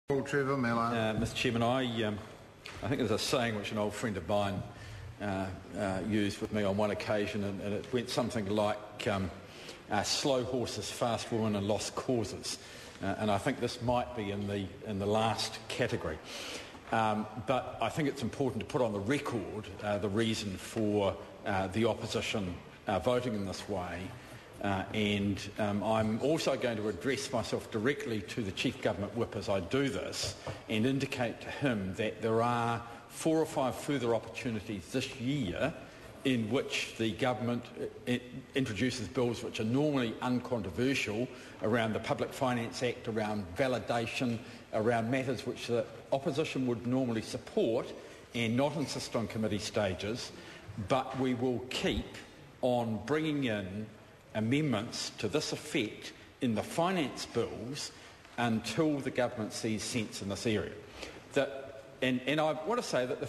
Trevor Miller. Mr. Chairman, I think there's a saying which an old friend of mine used with me on one occasion, and it went something like slow horses, fast women and lost causes. And I think this might be in the last category. But I think it's important to put on the record the reason for the opposition voting in this way. And I'm also going to address myself directly to the Chief Government Whip as I do this and indicate to him that there are 4 or 5 further opportunities this year in which the government introduces bills which are normally uncontroversial around the Public Finance Act, around validation, around matters which the opposition would normally support and not insist on committee stages, but we will keep on bringing in amendments to this effect in the finance bills until the government sees sense in this area. And I want to say that the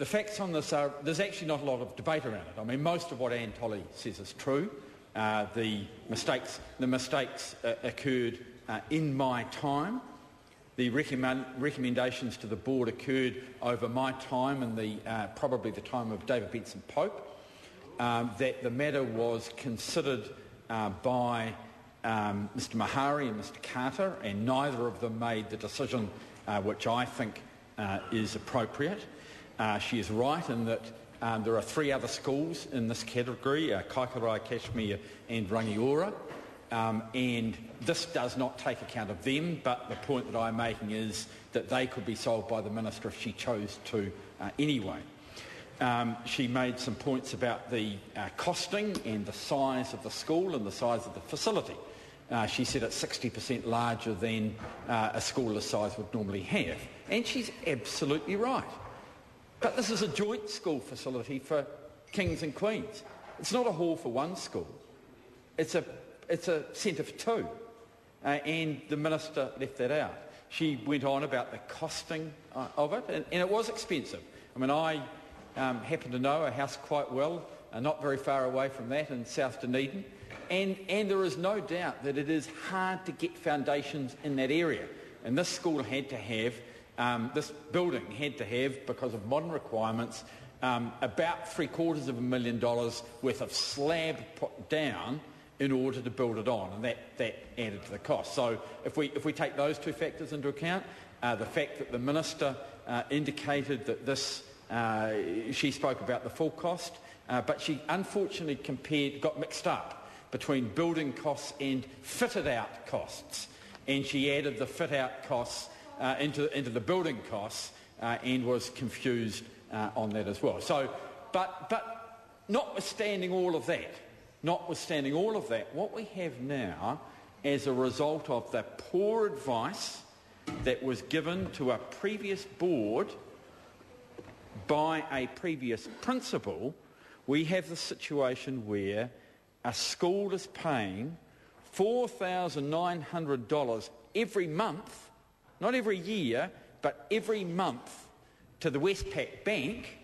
facts on this are, there's actually not a lot of debate around it. I mean, most of what Anne Tolley says is true. The mistakes occurred in my time. The recommendations to the board occurred over my time and probably the time of David Benson Pope. That the matter was considered by Mr Mahari and Mr Carter, and neither of them made the decision which I think is appropriate. She is right in that there are 3 other schools in this category, Kaikorai, Kashmir and Rangiora, and this does not take account of them, but the point that I'm making is that they could be solved by the Minister if she chose to anyway. She made some points about the costing and the size of the school and the size of the facility. She said it's 60% larger than a school this size would normally have. And she's absolutely right. But this is a joint school facility for kings and queens. It's not a hall for one school. It's a centre for 2. And the Minister left that out. She went on about the costing of it, and it was expensive. I mean, I happen to know a house quite well, not very far away from that in South Dunedin, and there is no doubt that it is hard to get foundations in that area. And this school had to have, this building had to have, because of modern requirements, about $750,000 worth of slab put down in order to build it on, and that added to the cost. So if we take those 2 factors into account, the fact that the Minister indicated that this she spoke about the full cost, but she unfortunately got mixed up between building costs and fitted out costs, and she added the fit out costs into the building costs and was confused on that as well. So, but notwithstanding all of that, what we have now, as a result of the poor advice that was given to a previous board by a previous principal, we have the situation where a school is paying $4,900 every month, not every year, but every month, to the Westpac Bank,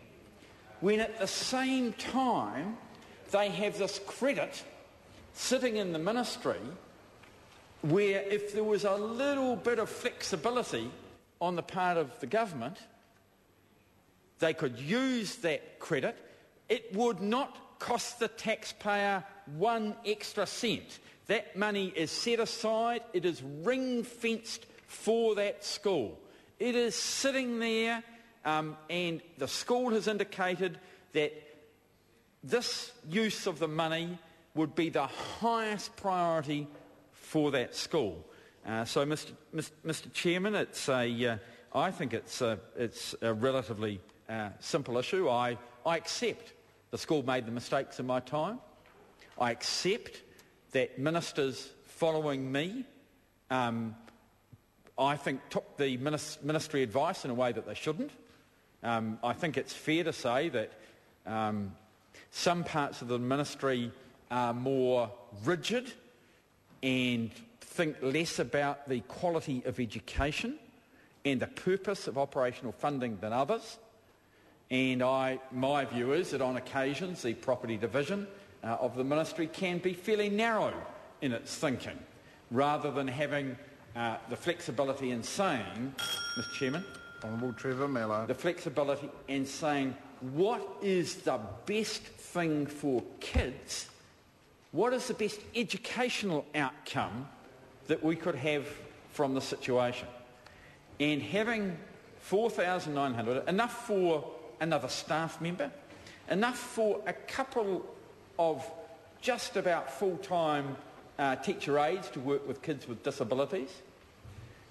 when at the same time they have this credit sitting in the ministry where if there was a little bit of flexibility on the part of the government, they could use that credit. It would not cost the taxpayer 1 extra cent. That money is set aside. It is ring-fenced for that school. It is sitting there, and the school has indicated that this use of the money would be the highest priority for that school. So, Mr. Chairman, I think it's a relatively simple issue. I accept the school made the mistakes in my time. I accept that ministers following me, I think, took the ministry advice in a way that they shouldn't. I think it's fair to say that some parts of the ministry are more rigid and think less about the quality of education and the purpose of operational funding than others. And my view is that on occasions the property division of the ministry can be fairly narrow in its thinking, rather than having the flexibility in saying, Mr Chairman, Honourable Trevor Mallow. the flexibility in saying what is the best thing for kids, what is the best educational outcome that we could have from the situation. And having 4,900, enough for another staff member, enough for a couple of just about full-time teacher aides to work with kids with disabilities,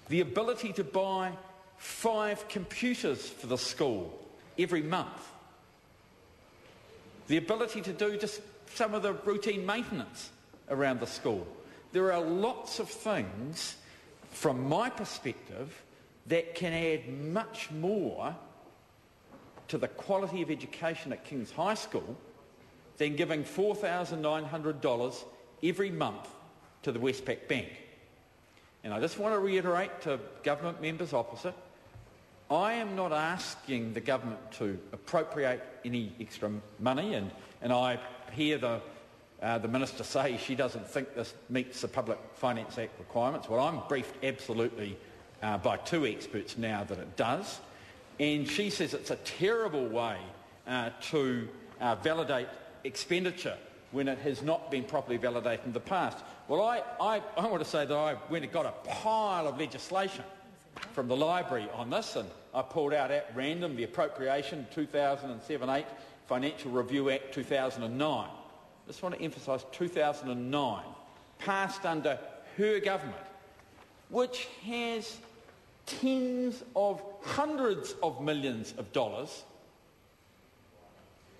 the ability to buy 5 computers for the school every month, the ability to do just some of the routine maintenance around the school. There are lots of things, from my perspective, that can add much more to the quality of education at King's High School than giving $4,900 every month to the Westpac Bank. And I just want to reiterate to government members opposite, I am not asking the government to appropriate any extra money, and I hear the Minister say she doesn't think this meets the Public Finance Act requirements. Well, I'm briefed absolutely by 2 experts now that it does, and she says it's a terrible way to validate expenditure when it has not been properly validated in the past. Well, I want to say that I went and got a pile of legislation from the library on this, and I pulled out at random the Appropriation 2007-8 Financial Review Act 2009. I just want to emphasise 2009, passed under her government, which has tens of hundreds of millions of dollars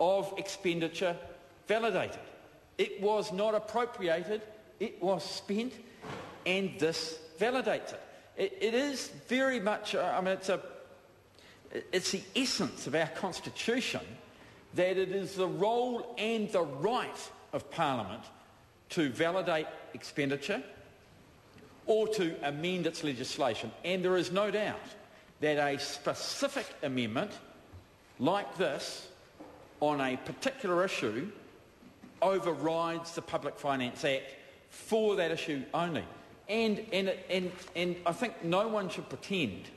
of expenditure validated. It was not appropriated, it was spent, and this validates it. It is very much, it's the essence of our Constitution that it is the role and the right of Parliament to validate expenditure or to amend its legislation. And there is no doubt that a specific amendment like this on a particular issue overrides the Public Finance Act for that issue only. And I think no one should pretend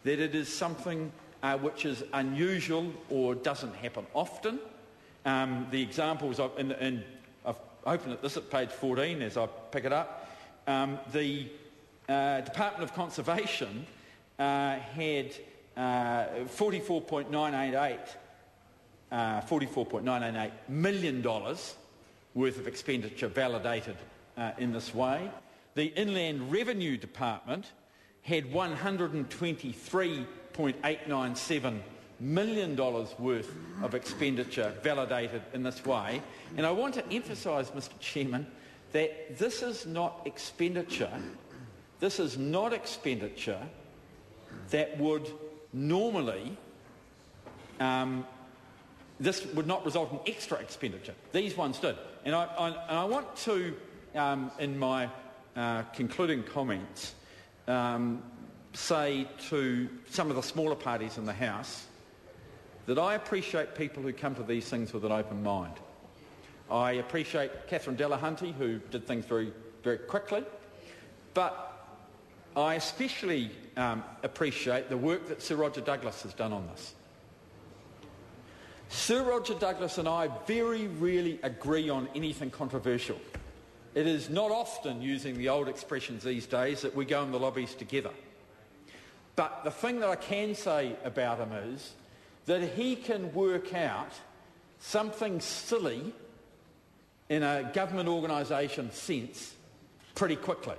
that it is something which is unusual or doesn't happen often. The examples, and I've opened this at page 14 as I pick it up. The Department of Conservation had $44.988 million worth of expenditure validated in this way. The Inland Revenue Department had $123.897 million worth of expenditure validated in this way. And I want to emphasise, Mr Chairman, that this is not expenditure that would normally, this would not result in extra expenditure. These ones did. And I want to, in my concluding comments, say to some of the smaller parties in the House that I appreciate people who come to these things with an open mind. I appreciate Catherine Delahunty, who did things very, very quickly, but I especially appreciate the work that Sir Roger Douglas has done on this. Sir Roger Douglas and I very rarely agree on anything controversial. It is not often, using the old expressions these days, that we go in the lobbies together. But the thing that I can say about him is that he can work out something silly in a government organisation sense pretty quickly.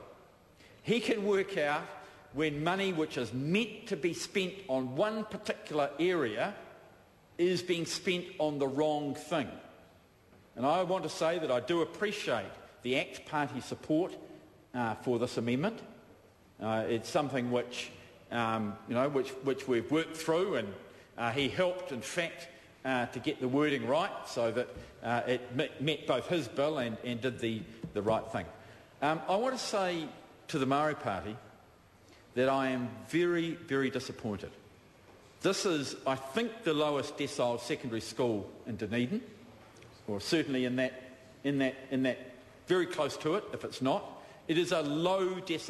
He can work out when money which is meant to be spent on one particular area is being spent on the wrong thing. And I want to say that I do appreciate the ACT Party support for this amendment. It's something which, which we've worked through, and he helped, in fact, to get the wording right so that it met both his bill and did the right thing. I want to say to the Māori Party that I am very, very disappointed. This is, I think, the lowest decile secondary school in Dunedin, or certainly in that very close to it, if it's not. It is a low decibel.